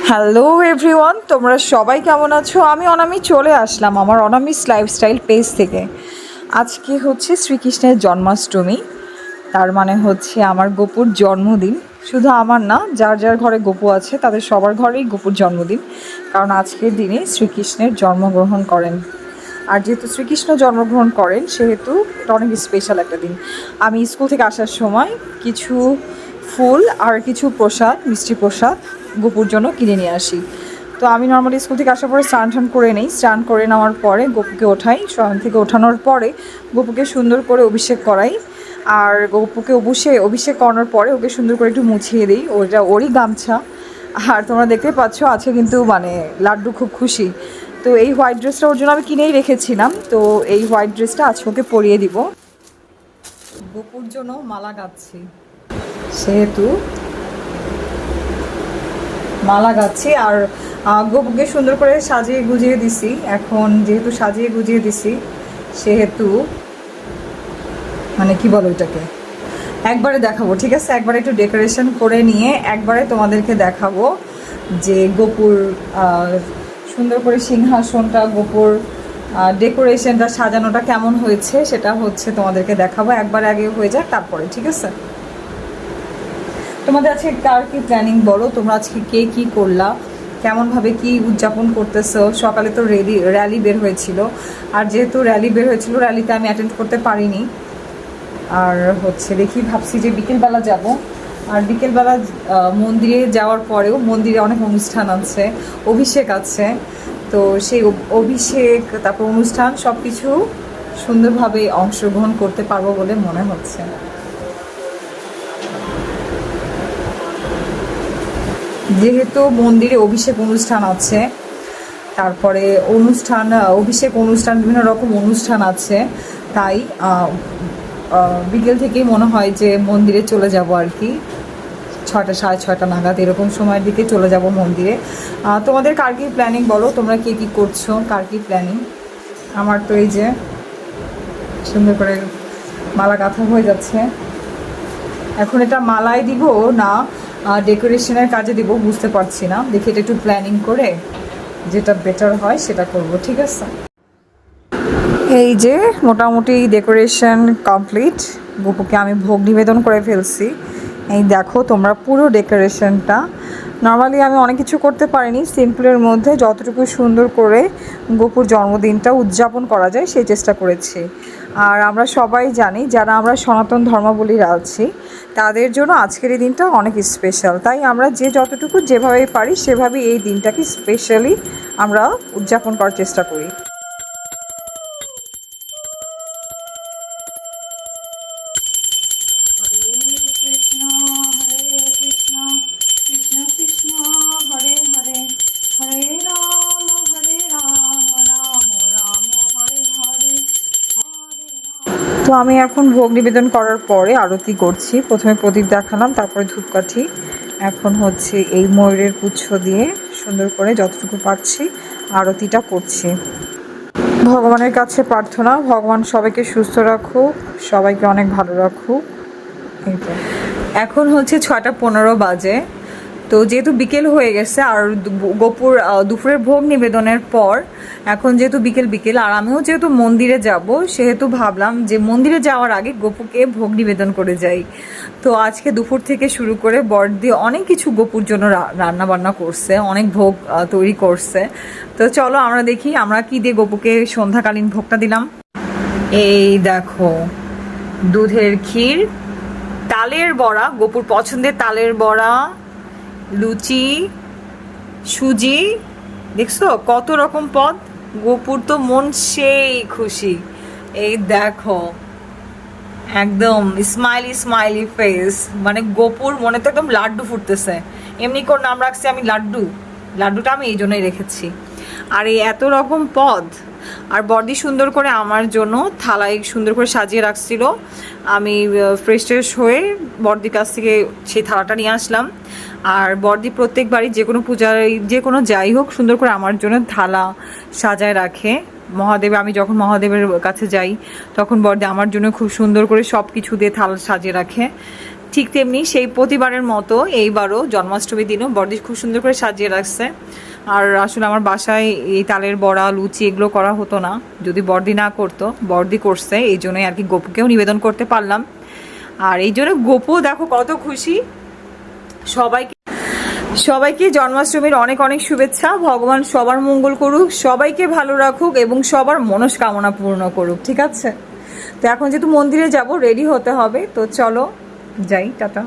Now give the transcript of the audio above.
Hello everyone, তোমরা সবাই কেমন আছো? আমি অনামি চলে আসলাম আমার অনামিস লাইফস্টাইল পেজ থেকে। আজকে হচ্ছে শ্রীকৃষ্ণের জন্মাষ্টমী, তার মানে হচ্ছে আমার গপুর জন্মদিন। শুধু আমার না, যার যার ঘরে গপু আছে তাদের সবার ঘরেই গপুর জন্মদিন, কারণ আজকের দিনে শ্রীকৃষ্ণের জন্মগ্রহণ করেন। আর যেহেতু শ্রীকৃষ্ণ জন্মগ্রহণ করেন সেহেতু এটা অনেক স্পেশাল একটা দিন। আমি স্কুল থেকে আসার সময় কিছু ফুল আর কিছু প্রসাদ, মিষ্টি প্রসাদ গপুর জন্য কিনে নিয়ে আসি। তো আমি নর্মালি স্কুল থেকে আসার পরে স্নান টান করে নিই। স্নান করে নেওয়ার পরে গপুকে ওঠাই, শয়ন থেকে ওঠানোর পরে গপুকে সুন্দর করে অভিষেক করাই। আর গপুকে অভিষেক করানোর পরে ওকে সুন্দর করে একটু মুছিয়ে দিই, ওটা ওরই গামছা। আর তোমরা দেখতে পাচ্ছ আজকে কিন্তু মানে লাড্ডু খুব খুশি। তো এই হোয়াইট ড্রেসটা ওর জন্য আমি কিনেই রেখেছিলাম, তো এই হোয়াইট ড্রেসটা আজকে ওকে পরিয়ে দিব। গপুর জন্য মালা গাচ্ছি, সেহেতু মালা গাচ্ছি। আর গপুকে সুন্দর করে সাজিয়ে গুজিয়ে দিছি। এখন যেহেতু সাজিয়ে গুজিয়ে দিছি সেহেতু মানে কি বলো এটাকে, একবারে দেখাবো, ঠিক আছে? একবারে একটু ডেকোরেশন করে নিয়ে একবারে তোমাদেরকে দেখাবো যে গপুর সুন্দর করে সিংহাসনটা, গপুর ডেকোরেশনটা, সাজানোটা কেমন হয়েছে সেটা হচ্ছে তোমাদেরকে দেখাবো। একবারে আগে হয়ে যাক তারপরে, ঠিক আছে? তোমাদের আজকে কার কি প্ল্যানিং বলো? তোমরা আজকে কে কী করলা, কেমনভাবে কি উদযাপন করতেছো? সকালে তো র্যালি বের হয়েছিল, আর যেহেতু র্যালি বের হয়েছিল র্যালিতে আমি অ্যাটেন্ড করতে পারিনি। আর হচ্ছে দেখি, ভাবছি যে বিকেলবেলা যাব। আর বিকেলবেলা মন্দিরে যাওয়ার পরেও মন্দিরে অনেক অনুষ্ঠান আছে, অভিষেক আছে। তো সেই অভিষেক, তারপর অনুষ্ঠান, সব কিছু সুন্দরভাবে অংশগ্রহণ করতে পারবো বলে মনে হচ্ছে। যেহেতু মন্দিরে অভিষেক অনুষ্ঠান আছে, তারপরে অভিষেক অনুষ্ঠান, বিভিন্ন রকম অনুষ্ঠান আছে, তাই বিকেল থেকেই মনে হয় যে মন্দিরে চলে যাব আর কি। 6টা, 6:30 নাগাদ এরকম সময়ের দিকে চলে যাব মন্দিরে। তোমাদের কার কী প্ল্যানিং বলো? তোমরা কে কী করছো, কার কী প্ল্যানিং? আমার তো এই যে সুন্দর করে মালা গাঁথা হয়ে যাচ্ছে। এখন এটা মালায় দিব না ডেকোরেশনের কাজে দিব বুঝতে পারছি না। দেখি এটা একটু প্ল্যানিং করে যেটা বেটার হয় সেটা করব, ঠিক আছে? এই যে মোটামুটি ডেকোরেশন কমপ্লিট। গপুকে আমি ভোগ নিবেদন করে ফেলছি। এই দেখো তোমরা পুরো ডেকোরেশনটা। নর্মালি আমি অনেক কিছু করতে পারিনি, সিম্পলের মধ্যে যতটুকু সুন্দর করে গপুর জন্মদিনটা উদযাপন করা যায় সেই চেষ্টা করেছি। আর আমরা সবাই জানি, যারা আমরা সনাতন ধর্মাবলীরা আছি তাদের জন্য আজকের এই দিনটা অনেক স্পেশাল। তাই আমরা যে যতটুকু যেভাবে পারি সেভাবেই এই দিনটাকে স্পেশালি আমরা উদযাপন করার চেষ্টা করি। তো আমি এখন ভোগ নিবেদন করার পরে আরতি করছি। প্রথমে প্রদীপ দেখালাম, তারপরে ধূপকাঠি। এখন হচ্ছে এই ময়ূরের পুচ্ছ দিয়ে সুন্দর করে যতটুকু পারছি আরতিটা করছি। ভগবানের কাছে প্রার্থনা, ভগবান সবাইকে সুস্থ রাখুক, সবাইকে অনেক ভালো রাখুক। এখন হচ্ছে 6:15 বাজে। তো যেহেতু বিকেল হয়ে গেছে আর গপুর দুপুরের ভোগ নিবেদনের পর এখন যেহেতু বিকেল আর আমিও যেহেতু মন্দিরে যাব, সেহেতু ভাবলাম যে মন্দিরে যাওয়ার আগে গপুকে ভোগ নিবেদন করে যাই। তো আজকে দুপুর থেকে শুরু করে বড়দি অনেক কিছু গপুর জন্য রান্না বান্না করছে, অনেক ভোগ তৈরি করছে। তো চলো আমরা দেখি আমরা কি দিয়ে গপুকে সন্ধ্যাকালীন ভোগটা দিলাম। এই দেখো, দুধের ক্ষীর, তালের বড়া, গপুর পছন্দের তালের বড়া, লুচি, সুজি, দেখছো কত রকম পদ। গপুর তো মন সেই খুশি। এই দেখো একদম স্মাইলি স্মাইলি ফেস, মানে গপুর মনে তো একদম লাড্ডু ফুটতেছে। এমনি করে নাম রাখছি আমি লাড্ডু, লাড্ডুটা আমি এই জন্যই রেখেছি। আর এই এত রকম পদ। আর বর্দি সুন্দর করে আমার জন্য থালায় সুন্দর করে সাজিয়ে রাখছিল। আমি ফ্রেশ হয়ে বর্দির কাছ থেকে সেই থালাটা নিয়ে আসলাম। আর বর্দি প্রত্যেকবারই যে কোনো পূজায়, যে কোনো যাই হোক, সুন্দর করে আমার জন্য থালা সাজায় রাখে। আমি যখন মহাদেবের কাছে যাই তখন বর্দি আমার জন্য খুব সুন্দর করে সব কিছু দিয়ে থালা সাজিয়ে রাখে। ঠিক তেমনি সেই প্রতিবারের মতো এইবারও জন্মাষ্টমীর দিনও বড়দি খুব সুন্দর করে সাজিয়ে রাখছে। আর আসলে আমার বাসায় এই তালের বড়া লুচি এগুলো করা হতো না যদি বড়দি না করতো, বড়দি করছে, এই জন্যই আর কি গপুকেও নিবেদন করতে পারলাম। আর এই জন্য গপু দেখো কত খুশি। সবাইকে জন্মাষ্টমীর অনেক অনেক শুভেচ্ছা। ভগবান সবার মঙ্গল করুক, সবাইকে ভালো রাখুক এবং সবার মনস্কামনা পূর্ণ করুক, ঠিক আছে? তো এখন যেহেতু মন্দিরে যাব, রেডি হতে হবে, তো চলো যাই, টাটা।